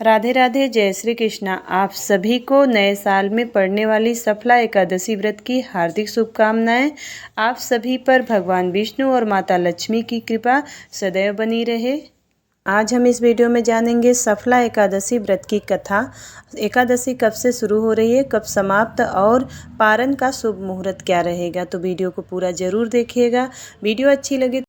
राधे राधे, जय श्री कृष्णा। आप सभी को नए साल में पड़ने वाली सफला एकादशी व्रत की हार्दिक शुभकामनाएं। आप सभी पर भगवान विष्णु और माता लक्ष्मी की कृपा सदैव बनी रहे। आज हम इस वीडियो में जानेंगे सफला एकादशी व्रत की कथा। एकादशी कब से शुरू हो रही है, कब समाप्त और पारण का शुभ मुहूर्त क्या रहेगा। तो वीडियो को पूरा ज़रूर देखिएगा। वीडियो अच्छी लगे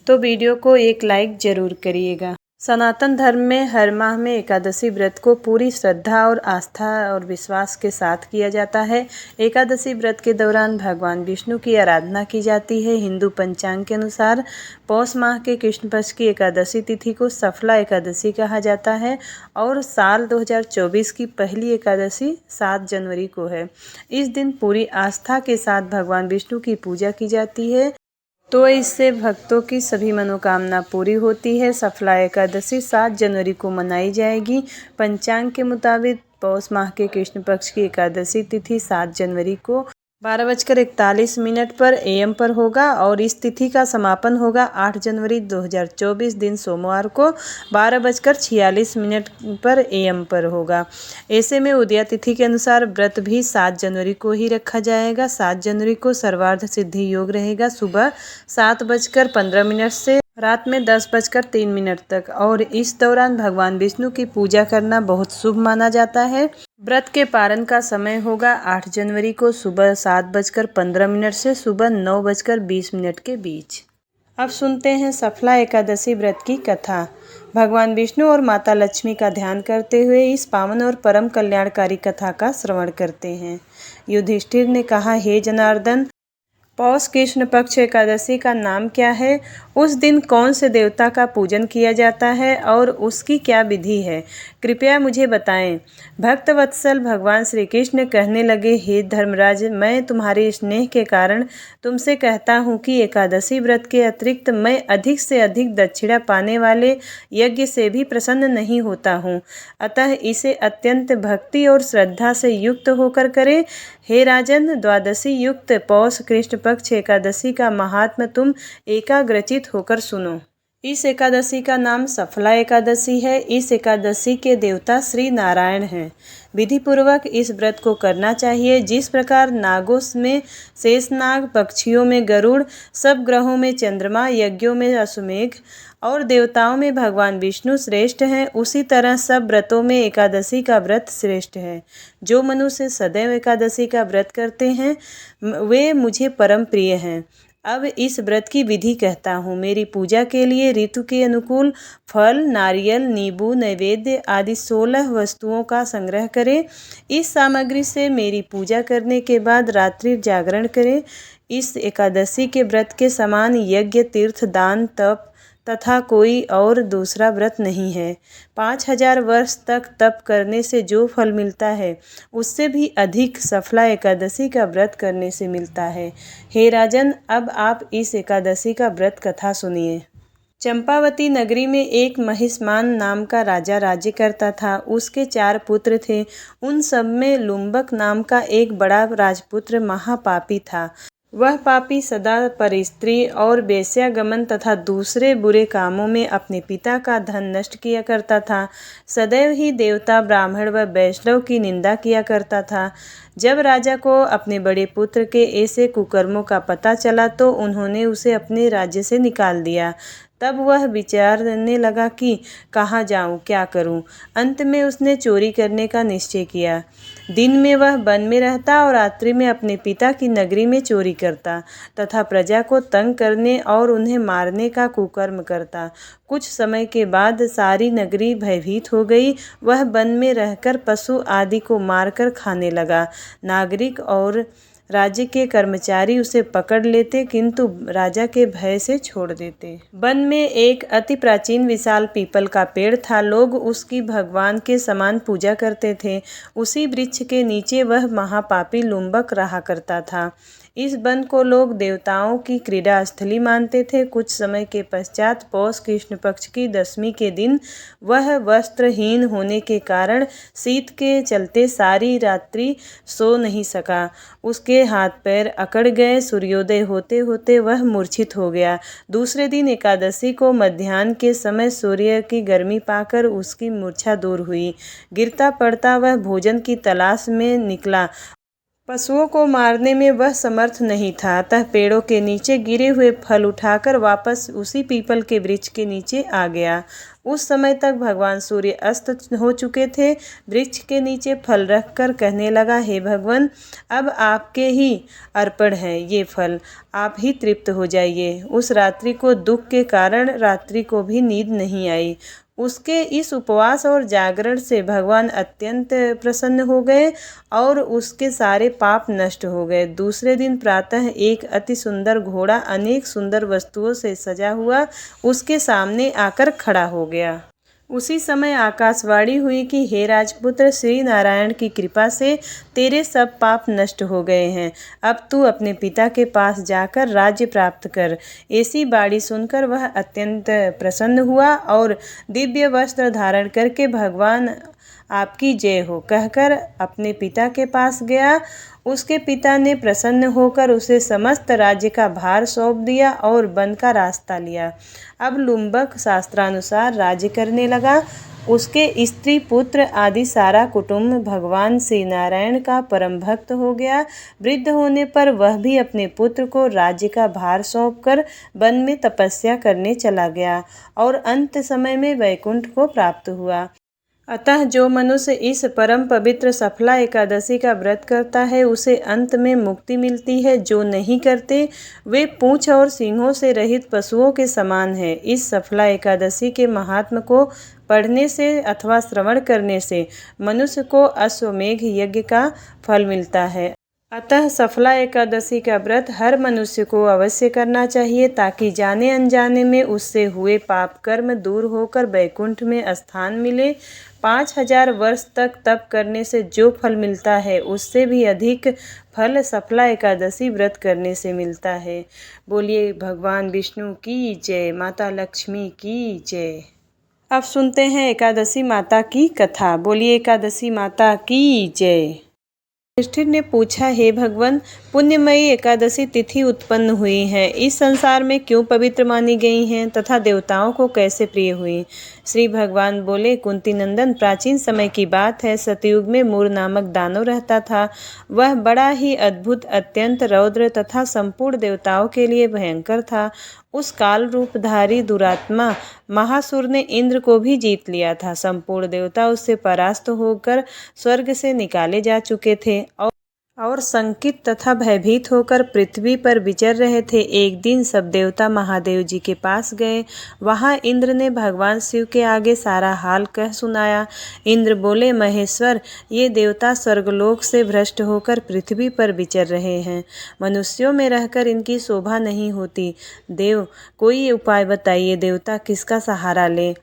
तो वीडियो को एक लाइक ज़रूर करिएगा। सनातन धर्म में हर माह में एकादशी व्रत को पूरी श्रद्धा और आस्था और विश्वास के साथ किया जाता है। एकादशी व्रत के दौरान भगवान विष्णु की आराधना की जाती है। हिंदू पंचांग के अनुसार पौष माह के कृष्ण पक्ष की एकादशी तिथि को सफला एकादशी कहा जाता है और साल 2024 की पहली एकादशी 7 जनवरी को है। इस दिन पूरी आस्था के साथ भगवान विष्णु की पूजा की जाती है, तो इससे भक्तों की सभी मनोकामना पूरी होती है। सफला एकादशी 7 जनवरी को मनाई जाएगी। पंचांग के मुताबिक पौष माह के कृष्ण पक्ष की एकादशी तिथि 7 जनवरी को 12:41 पर AM पर होगा और इस तिथि का समापन होगा 8 जनवरी 2024 दिन सोमवार को 12:46 पर AM पर होगा। ऐसे में उदया तिथि के अनुसार व्रत भी 7 जनवरी को ही रखा जाएगा। 7 जनवरी को सर्वार्थ सिद्धि योग रहेगा सुबह 7:15 से रात में 10:03 तक और इस दौरान भगवान विष्णु की पूजा करना बहुत शुभ माना जाता है। व्रत के पारण का समय होगा 8 जनवरी को सुबह 7:15 से सुबह 9:20 के बीच। अब सुनते हैं सफला एकादशी व्रत की कथा। भगवान विष्णु और माता लक्ष्मी का ध्यान करते हुए इस पावन और परम कल्याणकारी कथा का श्रवण करते हैं। युधिष्ठिर ने कहा, हे जनार्दन, पौष कृष्ण पक्ष एकादशी का नाम क्या है? उस दिन कौन से देवता का पूजन किया जाता है और उसकी क्या विधि है? कृपया मुझे बताएं। भक्त वत्सल भगवान श्री कृष्ण कहने लगे, हे धर्मराज, मैं तुम्हारे स्नेह के कारण तुमसे कहता हूँ कि एकादशी व्रत के अतिरिक्त मैं अधिक से अधिक दक्षिणा पाने वाले यज्ञ से भी प्रसन्न नहीं होता हूँ। अतः इसे अत्यंत भक्ति और श्रद्धा से युक्त होकर करें। हे राजन, द्वादशी युक्त पौष कृष्ण पक्ष एकादशी का महात्म्य तुम एकाग्रचित होकर सुनो। इस एकादशी का नाम सफला एकादशी है। इस एकादशी के देवता श्री नारायण हैं। विधि पूर्वक इस व्रत को करना चाहिए। जिस प्रकार नागों में शेषनाग, पक्षियों में गरुड़, सब ग्रहों में चंद्रमा, यज्ञों में अश्वमेघ और देवताओं में भगवान विष्णु श्रेष्ठ हैं, उसी तरह सब व्रतों में एकादशी का व्रत श्रेष्ठ है। जो मनुष्य सदैव एकादशी का व्रत करते हैं वे मुझे परम प्रिय हैं। अब इस व्रत की विधि कहता हूँ। मेरी पूजा के लिए ऋतु के अनुकूल फल, नारियल, नींबू, नैवेद्य आदि 16 वस्तुओं का संग्रह करें। इस सामग्री से मेरी पूजा करने के बाद रात्रि जागरण करें। इस एकादशी के व्रत के समान यज्ञ, तीर्थ, दान, तप तथा कोई और दूसरा व्रत नहीं है। 5000 वर्ष तक तप करने से जो फल मिलता है उससे भी अधिक सफला एकादशी का व्रत करने से मिलता है। हे राजन, अब आप इस एकादशी का व्रत कथा सुनिए। चंपावती नगरी में एक महिष्मान नाम का राजा राज्य करता था। उसके 4 पुत्र थे। उन सब में लुम्बक नाम का एक बड़ा राजपुत्र महापापी था। वह पापी सदा परस्त्री और वेश्यागमन तथा दूसरे बुरे कामों में अपने पिता का धन नष्ट किया करता था। सदैव ही देवता, ब्राह्मण व वैष्णव की निंदा किया करता था। जब राजा को अपने बड़े पुत्र के ऐसे कुकर्मों का पता चला तो उन्होंने उसे अपने राज्य से निकाल दिया। तब वह विचारने लगा कि कहाँ जाऊँ, क्या करूँ। अंत में उसने चोरी करने का निश्चय किया। दिन में वह वन में रहता और रात्रि में अपने पिता की नगरी में चोरी करता तथा प्रजा को तंग करने और उन्हें मारने का कुकर्म करता। कुछ समय के बाद सारी नगरी भयभीत हो गई। वह वन में रहकर पशु आदि को मारकर खाने लगा। नागरिक और राज्य के कर्मचारी उसे पकड़ लेते किंतु राजा के भय से छोड़ देते। वन में एक अति प्राचीन विशाल पीपल का पेड़ था। लोग उसकी भगवान के समान पूजा करते थे। उसी वृक्ष के नीचे वह महापापी लुम्बक रहा करता था। इस वन को लोग देवताओं की क्रीड़ा स्थली मानते थे। कुछ समय के पश्चात पौष कृष्ण पक्ष की 10वीं के दिन वह वस्त्रहीन होने के कारण शीत के चलते सारी रात्रि सो नहीं सका। उसके हाथ पैर अकड़ गए। सूर्योदय होते होते वह मूर्छित हो गया। दूसरे दिन एकादशी को मध्याह्न के समय सूर्य की गर्मी पाकर उसकी मूर्छा दूर हुई। गिरता पड़ता वह भोजन की तलाश में निकला। पशुओं को मारने में वह समर्थ नहीं था, अतः पेड़ों के नीचे गिरे हुए फल उठाकर वापस उसी पीपल के वृक्ष के नीचे आ गया। उस समय तक भगवान सूर्य अस्त हो चुके थे। वृक्ष के नीचे फल रखकर कहने लगा, हे भगवान, अब आपके ही अर्पण है ये फल, आप ही तृप्त हो जाइए। उस रात्रि को दुख के कारण रात्रि को भी नींद नहीं आई। उसके इस उपवास और जागरण से भगवान अत्यंत प्रसन्न हो गए और उसके सारे पाप नष्ट हो गए। दूसरे दिन प्रातः एक अति सुंदर घोड़ा अनेक सुंदर वस्तुओं से सजा हुआ उसके सामने आकर खड़ा हो गया। उसी समय आकाशवाणी हुई कि हे राजपुत्र, श्री नारायण की कृपा से तेरे सब पाप नष्ट हो गए हैं। अब तू अपने पिता के पास जाकर राज्य प्राप्त कर। ऐसी बाणी सुनकर वह अत्यंत प्रसन्न हुआ और दिव्य वस्त्र धारण करके भगवान आपकी जय हो कहकर अपने पिता के पास गया। उसके पिता ने प्रसन्न होकर उसे समस्त राज्य का भार सौंप दिया और वन का रास्ता लिया। अब लुम्बक शास्त्रानुसार राज्य करने लगा। उसके स्त्री पुत्र आदि सारा कुटुंब भगवान श्री नारायण का परम भक्त हो गया। वृद्ध होने पर वह भी अपने पुत्र को राज्य का भार सौंपकर वन में तपस्या करने चला गया और अंत समय में वैकुंठ को प्राप्त हुआ। अतः जो मनुष्य इस परम पवित्र सफला एकादशी का व्रत करता है उसे अंत में मुक्ति मिलती है। जो नहीं करते वे पूंछ और सींगों से रहित पशुओं के समान है। इस सफला एकादशी के महात्म को पढ़ने से अथवा श्रवण करने से मनुष्य को अश्वमेघ यज्ञ का फल मिलता है। अतः सफला एकादशी का व्रत हर मनुष्य को अवश्य करना चाहिए ताकि जाने अनजाने में उससे हुए पाप कर्म दूर होकर वैकुंठ में स्थान मिले। 5000 वर्ष तक तप करने से जो फल मिलता है उससे भी अधिक फल सफला एकादशी व्रत करने से मिलता है। बोलिए भगवान विष्णु की जय, माता लक्ष्मी की जय। अब सुनते हैं एकादशी माता की कथा। बोलिए एकादशी माता की जय। युधिष्ठिर ने पूछा, हे भगवान, पुण्यमयी एकादशी तिथि उत्पन्न हुई है, इस संसार में क्यों पवित्र मानी गई हैं तथा देवताओं को कैसे प्रिय हुई? श्री भगवान बोले, कुंती नंदन, प्राचीन समय की बात है। सतयुग में मूर नामक दानव रहता था। वह बड़ा ही अद्भुत, अत्यंत रौद्र तथा संपूर्ण देवताओं के लिए भयंकर था। उस काल रूपधारी दुरात्मा महासुर ने इंद्र को भी जीत लिया था। संपूर्ण देवता उससे परास्त होकर स्वर्ग से निकाले जा चुके थे और संकित तथा भयभीत होकर पृथ्वी पर विचर रहे थे। एक दिन सब देवता महादेव जी के पास गए। वहां इंद्र ने भगवान शिव के आगे सारा हाल कह सुनाया। इंद्र बोले, महेश्वर, ये देवता स्वर्गलोक से भ्रष्ट होकर पृथ्वी पर विचर रहे हैं। मनुष्यों में रहकर इनकी शोभा नहीं होती। देव, कोई उपाय बताइए, देवता किसका सहारा ले?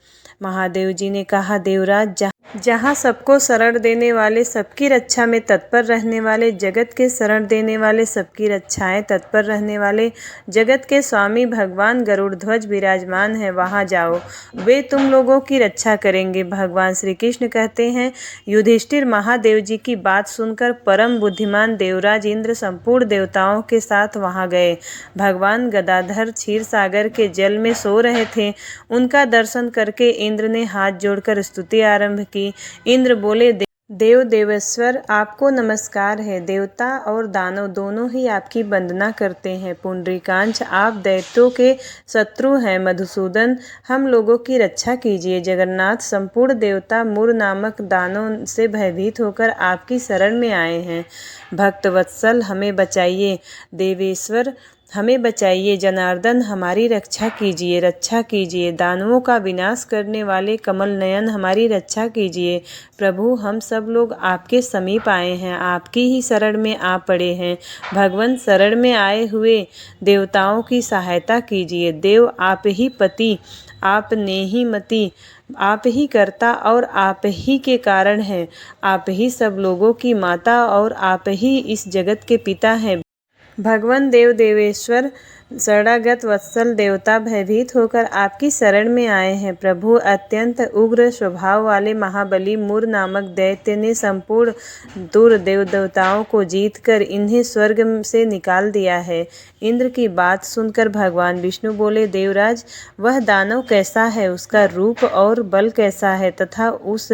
महादेव जी ने कहा, देवराज, जहाँ सबको शरण देने वाले, सबकी रक्षा में तत्पर रहने वाले, जगत के शरण देने वाले, सबकी रक्षाएं तत्पर रहने वाले, जगत के स्वामी भगवान गरुड़ध्वज विराजमान है, वहाँ जाओ, वे तुम लोगों की रक्षा करेंगे। भगवान श्री कृष्ण कहते हैं, युधिष्ठिर महादेव जी की बात सुनकर परम बुद्धिमान देवराज इंद्र संपूर्ण देवताओं के साथ वहाँ गए। भगवान गदाधर क्षीर सागर के जल में सो रहे थे। उनका दर्शन करके इंद्र ने हाथ जोड़कर स्तुति आरंभ की। इंद्र बोले, देव देवेश्वर, आपको नमस्कार है। देवता और दानव दोनों ही आपकी वंदना करते हैं। पुंडरीकांच, आप दैत्यों के शत्रु हैं। मधुसूदन, हम लोगों की रक्षा कीजिए। जगन्नाथ, संपूर्ण देवता मूर नामक दानव से भयभीत होकर आपकी शरण में आए हैं। भक्तवत्सल, हमें बचाइए। देवेश्वर, हमें बचाइए। जनार्दन, हमारी रक्षा कीजिए, रक्षा कीजिए। दानवों का विनाश करने वाले कमल नयन, हमारी रक्षा कीजिए। प्रभु, हम सब लोग आपके समीप आए हैं, आपकी ही शरण में आ पड़े हैं। भगवान, शरण में आए हुए देवताओं की सहायता कीजिए। देव, आप ही पति, आप ने ही मति, आप ही कर्ता और आप ही के कारण हैं। आप ही सब लोगों की माता और आप ही इस जगत के पिता हैं। भगवान देव देवेश्वर शरणागत वत्सल देवता भयभीत होकर आपकी शरण में आए हैं। प्रभु, अत्यंत उग्र स्वभाव वाले महाबली मूर नामक दैत्य ने संपूर्ण दूर देवताओं को जीतकर इन्हें स्वर्ग से निकाल दिया है। इंद्र की बात सुनकर भगवान विष्णु बोले, देवराज, वह दानव कैसा है, उसका रूप और बल कैसा है तथा उस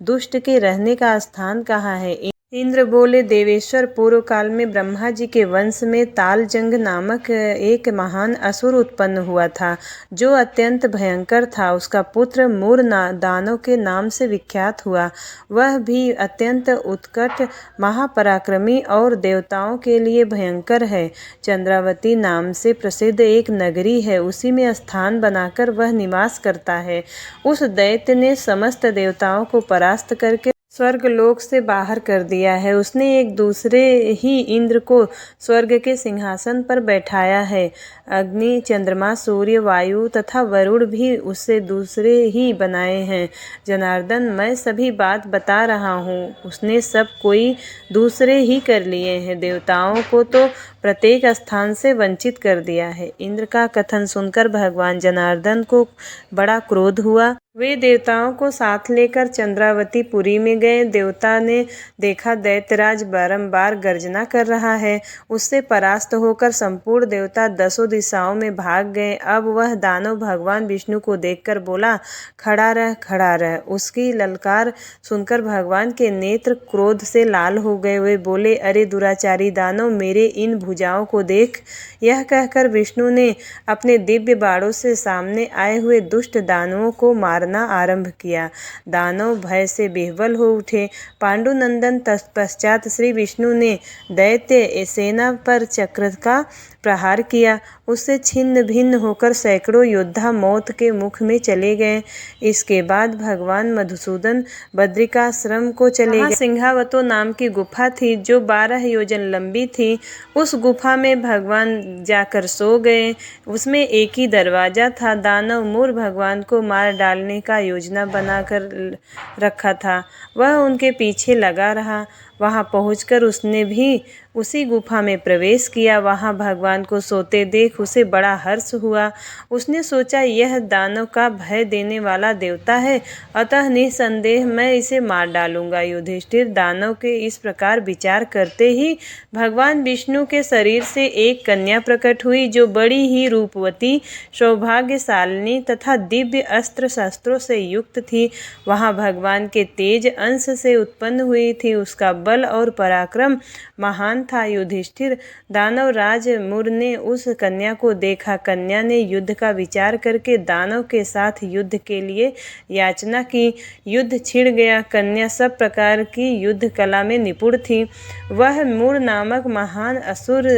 दुष्ट के रहने का स्थान कहाँ है? इंद्र बोले, देवेश्वर, पूर्व काल में ब्रह्मा जी के वंश में तालजंग नामक एक महान असुर उत्पन्न हुआ था, जो अत्यंत भयंकर था। उसका पुत्र मूर दानव के नाम से विख्यात हुआ। वह भी अत्यंत उत्कट, महापराक्रमी और देवताओं के लिए भयंकर है। चंद्रावती नाम से प्रसिद्ध एक नगरी है, उसी में स्थान बनाकर वह निवास करता है। उस दैत्य ने समस्त देवताओं को परास्त करके स्वर्गलोक से बाहर कर दिया है। उसने एक दूसरे ही इंद्र को स्वर्ग के सिंहासन पर बैठाया है। अग्नि, चंद्रमा, सूर्य, वायु तथा वरुण भी उससे दूसरे ही बनाए हैं। जनार्दन, मैं सभी बात बता रहा हूँ, उसने सब कोई दूसरे ही कर लिए हैं। देवताओं को तो प्रत्येक स्थान से वंचित कर दिया है। इंद्र का कथन सुनकर भगवान जनार्दन को बड़ा क्रोध हुआ। वे देवताओं को साथ लेकर चंद्रावती पुरी में गए। देवता ने देखा दैत्यराज बारंबार गर्जना कर रहा है। उससे परास्त होकर संपूर्ण देवता दसों दिशाओं में भाग गए। अब वह दानव भगवान विष्णु को देखकर बोला, खड़ा रह, खड़ा रह। उसकी ललकार सुनकर भगवान के नेत्र क्रोध से लाल हो गए। वे बोले, अरे दुराचारी दानव, मेरे इन भुजाओं को देख। यह कहकर विष्णु ने अपने दिव्य बाणों से सामने आए हुए दुष्ट दानवों को मारना आरंभ किया। दानव भय से बेहवल हो उठे। पांडुनंदन तत्पश्चात श्री विष्णु ने दैत्य सेना पर चक्र का प्रहार किया। उससे छिन्न भिन्न होकर सैकड़ों योद्धा मौत के मुख में चले गए। इसके बाद भगवान मधुसूदन बद्रिकाश्रम को चले गए। सिंहावतो नाम की गुफा थी, जो 12 योजन लंबी थी। उस गुफा में भगवान जाकर सो गए। उसमें एक ही दरवाजा था। दानव मूर भगवान को मार डालने का योजना बनाकर रखा था। वह उनके पीछे लगा रहा। वहां पहुंचकर उसने भी उसी गुफा में प्रवेश किया। वहां भगवान को सोते देख उसे बड़ा हर्ष हुआ। उसने सोचा, यह दानव का भय देने वाला देवता है, अतः निसंदेह मैं इसे मार डालूंगा। युधिष्ठिर, दानव के इस प्रकार विचार करते ही भगवान विष्णु के शरीर से एक कन्या प्रकट हुई, जो बड़ी ही रूपवती, सौभाग्यशालिनी तथा दिव्य अस्त्र शस्त्रों से युक्त थी। वहां भगवान के तेज अंश से उत्पन्न हुई थी। उसका बल और पराक्रम महान था। युधिष्ठिर, दानव राज मूर ने उस कन्या को देखा। कन्या ने युद्ध का विचार करके दानव के साथ युद्ध के लिए याचना की। युद्ध छिड़ गया। कन्या सब प्रकार की युद्ध कला में निपुण थी। वह मूर नामक महान असुर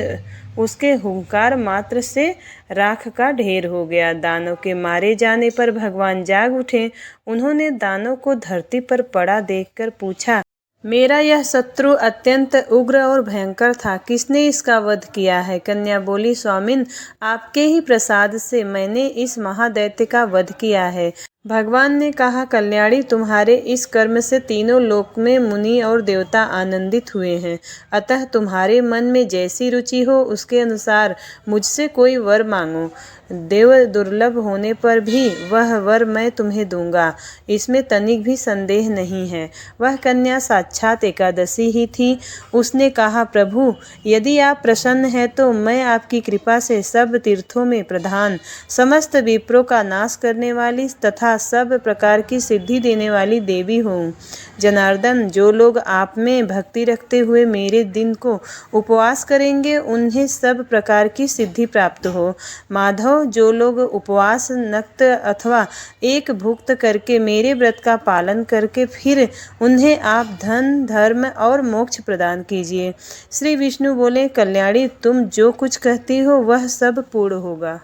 उसके हुंकार मात्र से राख का ढेर हो गया। दानव के मारे जाने पर भगवान जाग उठे। उन्होंने दानव को धरती पर पड़ा देखकर पूछा, मेरा यह शत्रु अत्यंत उग्र और भयंकर था, किसने इसका वध किया है? कन्या बोली, स्वामिन, आपके ही प्रसाद से मैंने इस महादैत्य का वध किया है। भगवान ने कहा, कल्याणी, तुम्हारे इस कर्म से तीनों लोक में मुनि और देवता आनंदित हुए हैं। अतः तुम्हारे मन में जैसी रुचि हो उसके अनुसार मुझसे कोई वर मांगो। देव दुर्लभ होने पर भी वह वर मैं तुम्हें दूंगा, इसमें तनिक भी संदेह नहीं है। वह कन्या साक्षात एकादशी ही थी। उसने कहा, प्रभु, यदि आप प्रसन्न हैं तो मैं आपकी कृपा से सब तीर्थों में प्रधान, समस्त विप्रों का नाश करने वाली तथा सब प्रकार की सिद्धि देने वाली देवी हूँ। जनार्दन, जो लोग आप में भक्ति रखते हुए मेरे दिन को उपवास करेंगे, उन्हें सब प्रकार की सिद्धि प्राप्त हो। माधव, जो लोग उपवास, नक्त अथवा एक भुक्त करके मेरे व्रत का पालन करके फिर उन्हें आप धन, धर्म और मोक्ष प्रदान कीजिए। श्री विष्णु बोले, कल्याणी, तुम जो कुछ कहती हो वह सब पूर्ण होगा।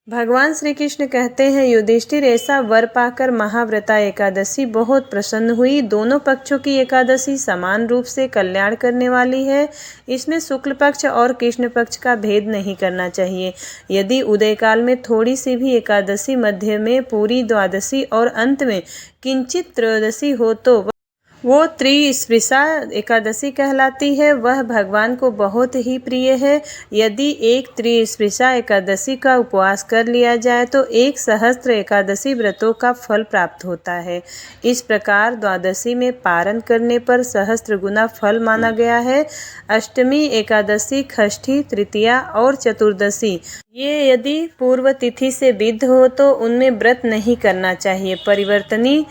भगवान श्री कृष्ण कहते हैं, युधिष्ठिर, ऐसा वर पाकर महाव्रता एकादशी बहुत प्रसन्न हुई। दोनों पक्षों की एकादशी समान रूप से कल्याण करने वाली है। इसमें शुक्ल पक्ष और कृष्ण पक्ष का भेद नहीं करना चाहिए। यदि उदय काल में थोड़ी सी भी एकादशी, मध्य में पूरी द्वादशी और अंत में किंचित त्रयोदशी हो तो वो त्रिस्पृशा एकादशी कहलाती है। वह भगवान को बहुत ही प्रिय है। यदि एक त्रिस्पृशा एकादशी का उपवास कर लिया जाए तो 1 सहस्त्र एकादशी व्रतों का फल प्राप्त होता है। इस प्रकार द्वादशी में पारण करने पर सहस्त्र गुना फल माना गया है। अष्टमी, एकादशी, षष्ठी, तृतीया और चतुर्दशी ये यदि पूर्व तिथि से विद्ध हो तो उनमें व्रत नहीं करना चाहिए। परिवर्तनी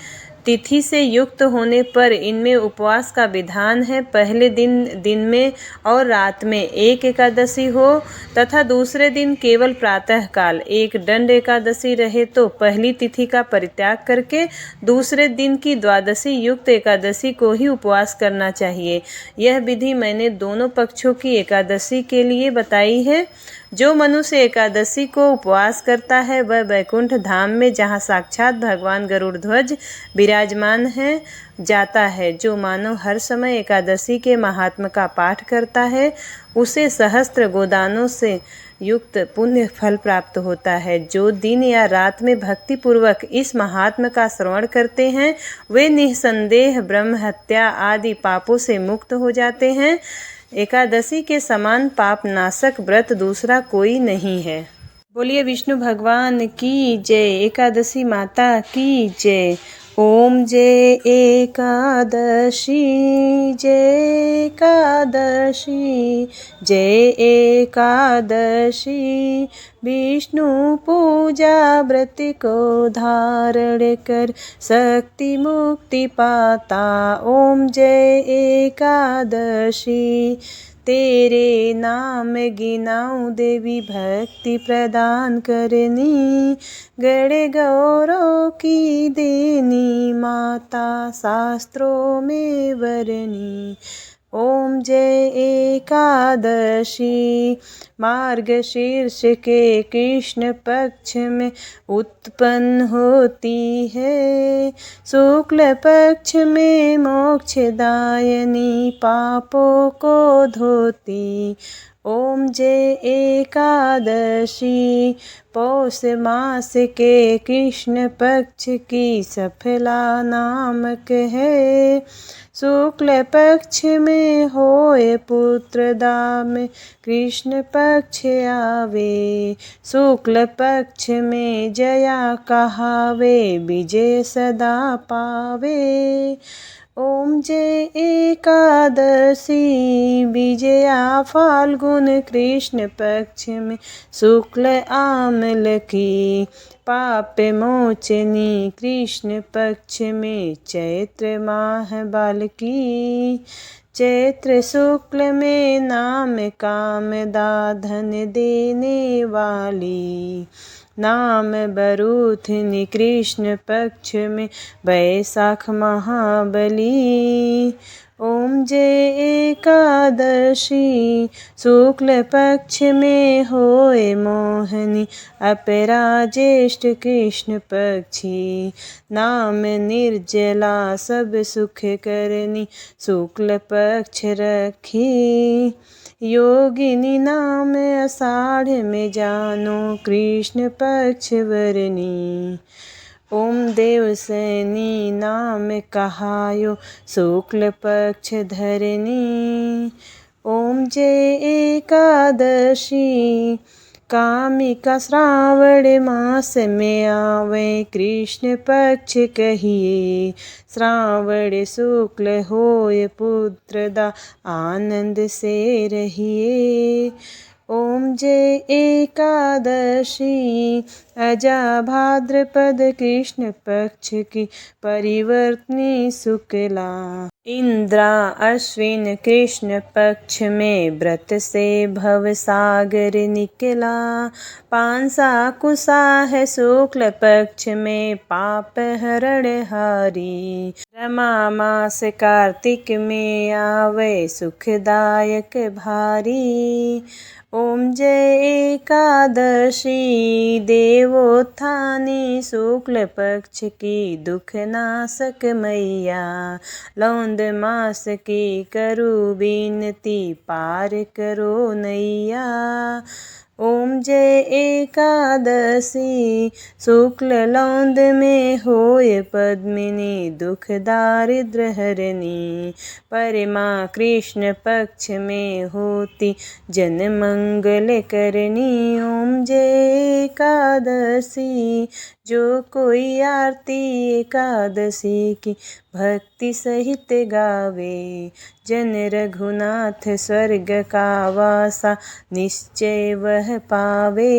तिथि से युक्त होने पर इनमें उपवास का विधान है। पहले दिन में और रात में एक एकादशी हो तथा दूसरे दिन केवल प्रातःकाल एक दंड एकादशी रहे तो पहली तिथि का परित्याग करके दूसरे दिन की द्वादशी युक्त एकादशी को ही उपवास करना चाहिए। यह विधि मैंने दोनों पक्षों की एकादशी के लिए बताई है। जो मनुष्य एकादशी को उपवास करता है वह वैकुंठ धाम में, जहाँ साक्षात भगवान गरुड़ध्वज विराजमान है, जाता है। जो मानव हर समय एकादशी के महात्म्य का पाठ करता है उसे सहस्त्र गोदानों से युक्त पुण्य फल प्राप्त होता है। जो दिन या रात में भक्ति पूर्वक इस महात्म्य का श्रवण करते हैं वे निःसंदेह ब्रह्म हत्या आदि पापों से मुक्त हो जाते हैं। एकादशी के समान पाप नाशक व्रत दूसरा कोई नहीं है। बोलिए विष्णु भगवान की जय। एकादशी माता की जय। ओम जय एकादशी, जय एकादशी, जय एकादशी। विष्णु पूजा व्रत को धारण कर शक्ति मुक्ति पाता। ओम जय एकादशी। तेरे नाम गिनाऊं देवी भक्ति प्रदान करनी। गण गौरव की देनी माता शास्त्रों में वरनी। ओम जय एकादशी। मार्गशीर्ष के कृष्ण पक्ष में उत्पन्न होती है। शुक्ल पक्ष में मोक्षदायिनी पापों को धोती। ओम जय एकादशी। पौष मास के कृष्ण पक्ष की सफला नामक है। शुक्ल पक्ष में होए पुत्रदा में कृष्ण पक्ष आवे। शुक्ल पक्ष में जया कहावे विजय सदा पावे। ओम जय एकादशी। विजया फाल्गुन कृष्ण पक्ष में शुक्ल आमल की। पाप मोचनी कृष्ण पक्ष में चैत्र माह बाल की। चैत्र शुक्ल में नाम कामदा धन देने वाली। नाम बरूथनी कृष्ण पक्ष में वैशाख महाबली। ओम जय एकादशी। शुक्ल पक्ष में होए मोहनी अपराजेष्ठ कृष्ण पक्षी। नाम निर्जला सब सुख करनी शुक्ल पक्ष रखी। योगिनी नाम आषाढ़ में जानो कृष्ण पक्ष वरनी। ओम देवसैनी नाम कहायो शुक्ल पक्ष धरनी। ओम जय एकादशी। कामिका श्रावण मास में आवे कृष्ण पक्ष कहिए। श्रावण शुक्ल होय पुत्रदा आनंद से रहिए। ओम जय एकादशी। अजा भाद्रपद कृष्ण पक्ष की परिवर्तनी शुक्ला। इंद्रा अश्विन कृष्ण पक्ष में व्रत से भव सागर निकला। पांसा कुसा है शुक्ल पक्ष में पाप हरण हारी। रमा मास कार्तिक में आवे सुखदायक भारी। ओम जय एकादशी। देवोत्थानी शुक्ल पक्ष की दुख नाशक मैया। लौंद मास की करू विनती पार करो नैया। ओम जय एकादशी शुक्ल लौंद में होय पद्मिनी दुख दारिद्र हरनी। परमा कृष्ण पक्ष में होती जन मंगल करनी। ओम जय एकादशी जो कोई आरती एकादशी की भक्ति सहित गावे। जन रघुनाथ स्वर्ग का वासा निश्चय वह पावे।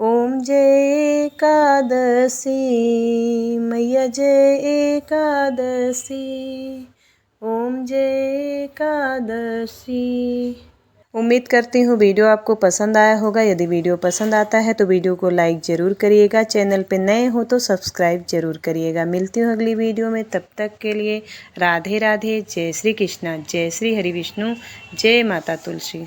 ओम जय एकादशी मैया जय एकादशी। ओम जय एकादशी। उम्मीद करती हूँ वीडियो आपको पसंद आया होगा। यदि वीडियो पसंद आता है तो वीडियो को लाइक ज़रूर करिएगा। चैनल पे नए हो तो सब्सक्राइब ज़रूर करिएगा। मिलती हूँ अगली वीडियो में, तब तक के लिए राधे राधे। जय श्री कृष्णा, जय श्री हरि विष्णु, जय माता तुलसी।